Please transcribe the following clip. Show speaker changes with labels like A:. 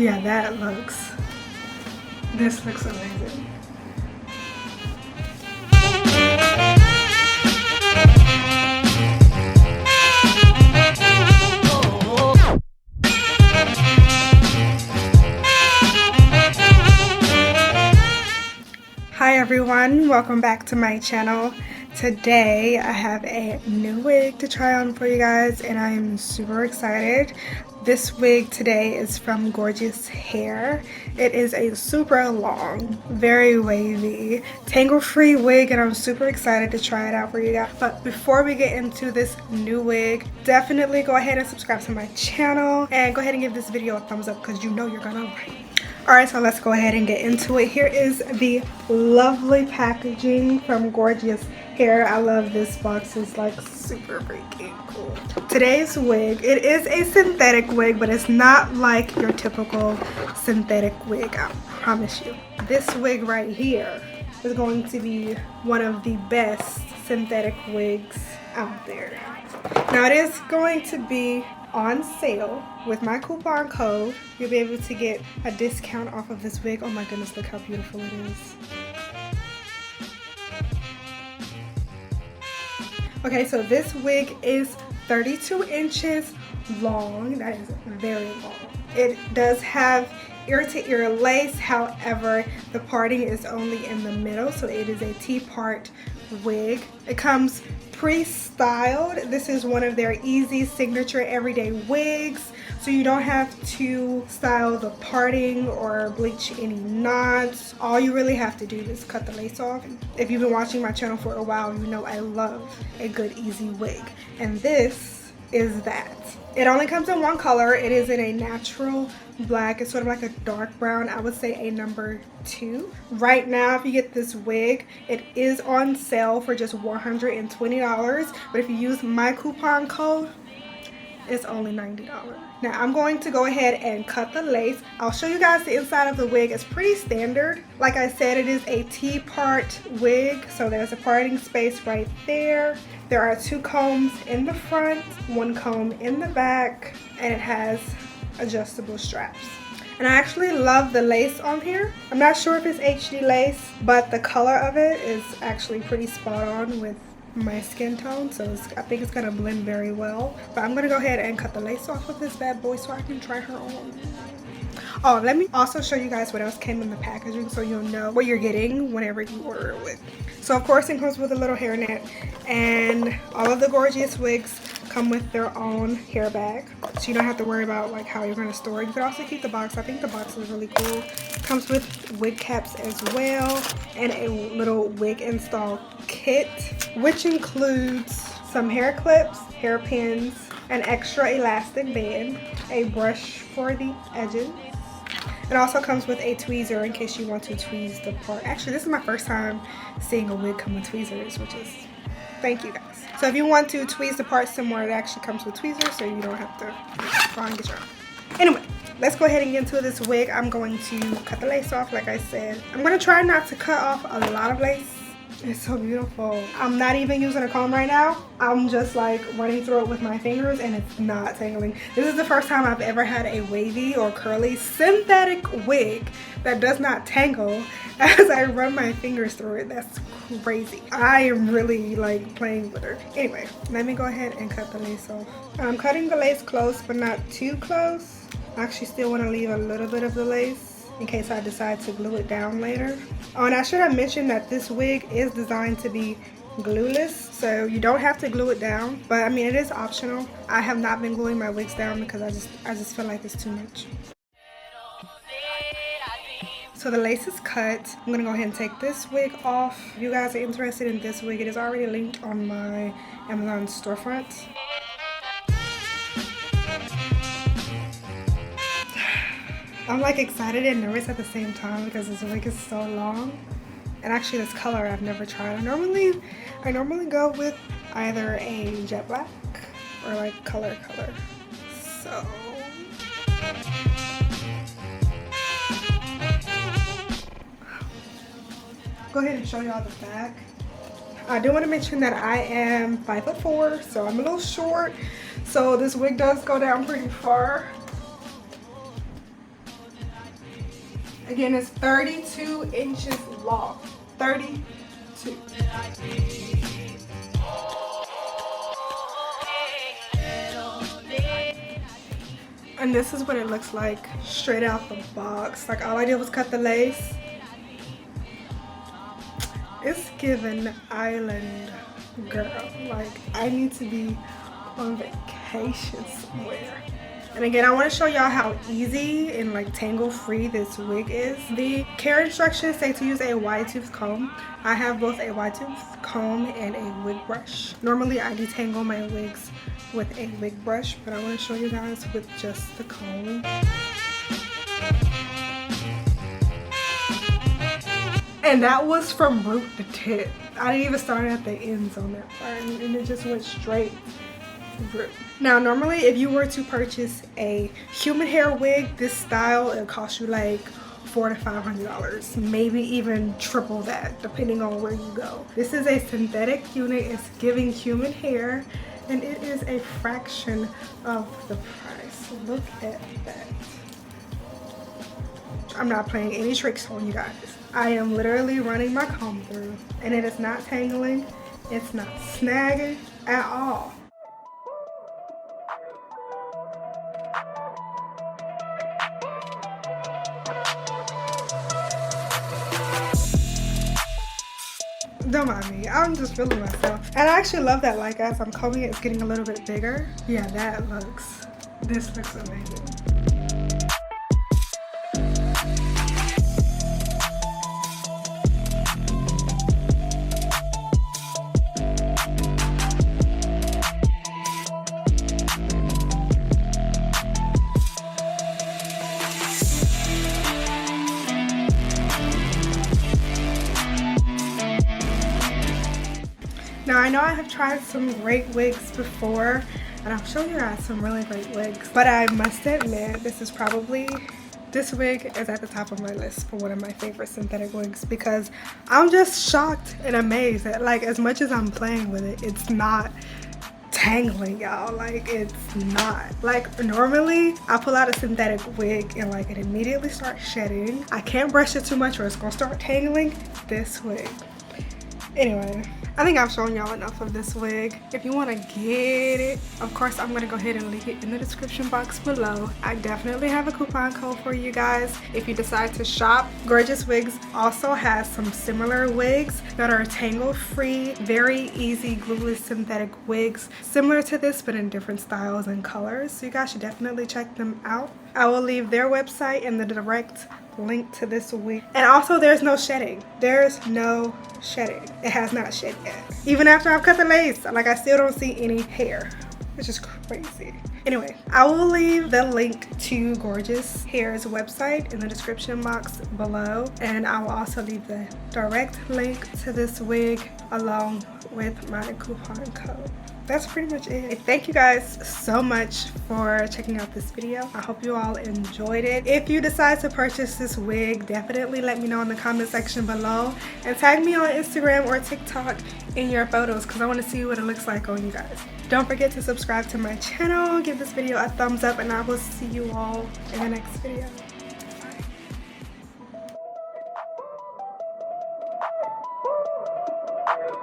A: Yeah, this looks amazing. Hi everyone, welcome back to my channel. Today I have a new wig to try on for you guys and I am super excited. This wig today is from Gorgius Hair. It is a super long, very wavy, tangle-free wig and I'm super excited to try it out for you guys. But before we get into this new wig, definitely go ahead and subscribe to my channel and go ahead and give this video a thumbs up because you know you're gonna like it. Alright, so let's go ahead and get into it. Here is the lovely packaging from Gorgius Hair. I love this box. It's like super freaking cool. Today's wig, it is a synthetic wig, but it's not like your typical synthetic wig, I promise you. This wig right here is going to be one of the best synthetic wigs out there. Now it is going to be on sale. With my coupon code, you'll be able to get a discount off of this wig. Oh my goodness, look how beautiful it is. Okay, so this wig is 32 inches long. That is very long. It does have ear-to-ear lace, however, the parting is only in the middle, so it is a T-part wig. It comes pre-styled. This is one of their easy signature everyday wigs, so you don't have to style the parting or bleach any knots. All you really have to do is cut the lace off. If you've been watching my channel for a while, you know I love a good easy wig, and this is that. It only comes in one color. It is in a natural black. It's sort of like a dark brown. I would say a number 2. Right now, if you get this wig, it is on sale for just $120. But if you use my coupon code, it's only $90. Now I'm going to go ahead and cut the lace. I'll show you guys the inside of the wig. It's pretty standard. Like I said, it is a T-part wig, so there's a parting space right there. There are 2 combs in the front, 1 comb in the back, and it has adjustable straps. And I actually love the lace on here. I'm not sure if it's HD lace, but the color of it is actually pretty spot on with my skin tone, so I think it's gonna blend very well. But I'm gonna go ahead and cut the lace off of this bad boy so I can try her on. Oh, let me also show you guys what else came in the packaging so you'll know what you're getting whenever you order a wig. So of course it comes with a little hairnet, and all of the Gorgius wigs come with their own hair bag, so you don't have to worry about like how you're going to store it. You can also keep the box. I think the box is really cool. Comes with wig caps as well and a little wig install kit, which includes some hair clips, hairpins, an extra elastic band, a brush for the edges. It also comes with a tweezer in case you want to tweeze the part. Actually, this is my first time seeing a wig come with tweezers, which is, thank you guys. So if you want to tweeze the part somewhere, it actually comes with tweezers, so you don't have to try and get your own. Anyway, let's go ahead and get into this wig. I'm going to cut the lace off, like I said. I'm going to try not to cut off a lot of lace. It's so beautiful. I'm not even using a comb right now. I'm just like running through it with my fingers and it's not tangling. This is the first time I've ever had a wavy or curly synthetic wig that does not tangle as I run my fingers through it. That's crazy. I am really like playing with her. Anyway, let me go ahead and cut the lace off. I'm cutting the lace close but not too close. I actually still want to leave a little bit of the lace in case I decide to glue it down later. Oh, and I should have mentioned that this wig is designed to be glueless, so you don't have to glue it down, but I mean it is optional. I have not been gluing my wigs down because I just feel like it's too much. So the lace is cut. I'm gonna go ahead and take this wig off. If you guys are interested in this wig, it is already linked on my Amazon storefront. I'm like excited and nervous at the same time because this wig is so long. And actually this color I've never tried. I normally go with either a jet black or like color. So go ahead and show y'all the back. I do want to mention that I am 5'4", so I'm a little short. So this wig does go down pretty far. Again, it's 32 inches long. 32. And this is what it looks like straight out the box. Like, all I did was cut the lace. It's given island girl. Like, I need to be on vacation somewhere. And again, I want to show y'all how easy and like tangle free this wig is. The care instructions say to use a wide tooth comb. I have both a wide tooth comb and a wig brush. Normally I detangle my wigs with a wig brush, but I want to show you guys with just the comb. And that was from root to tip. I didn't even start at the ends on that part, and it just went straight through. Now, normally if you were to purchase a human hair wig this style, it costs you like $400 to $500, maybe even triple that depending on where you go. This is a synthetic unit. It's giving human hair, and it is a fraction of the price. Look at that. I'm not playing any tricks on you guys. I am literally running my comb through, and it is not tangling. It's not snagging at all. Don't mind me, I'm just feeling myself. And I actually love that, like, as I'm combing it, it's getting a little bit bigger. Yeah, this looks amazing. Now, I know I have tried some great wigs before, and I've shown you guys some really great wigs, but I must admit this wig is at the top of my list for one of my favorite synthetic wigs, because I'm just shocked and amazed that, like, as much as I'm playing with it, it's not tangling, y'all. Like, it's not. Like, normally I pull out a synthetic wig and like it immediately starts shedding. I can't brush it too much or it's gonna start tangling. This wig, anyway, I think I've shown y'all enough of this wig. If you want to get it, of course, I'm going to go ahead and link it in the description box below. I definitely have a coupon code for you guys if you decide to shop. Gorgius Wigs also has some similar wigs that are tangle-free, very easy glueless synthetic wigs, similar to this but in different styles and colors. So you guys should definitely check them out. I will leave their website in the direct link to this wig. And also, there's no shedding. There's no shedding. It has not shed yet. Even after I've cut the lace, like, I still don't see any hair, which is crazy. Anyway, I will leave the link to Gorgius Hair's website in the description box below, and I will also leave the direct link to this wig along with my coupon code. That's pretty much it. Thank you guys so much for checking out this video. I hope you all enjoyed it. If you decide to purchase this wig, definitely let me know in the comment section below, and tag me on Instagram or TikTok in your photos, because I want to see what it looks like on you guys. Don't forget to subscribe to my channel, give this video a thumbs up, and I will see you all in the next video. Bye.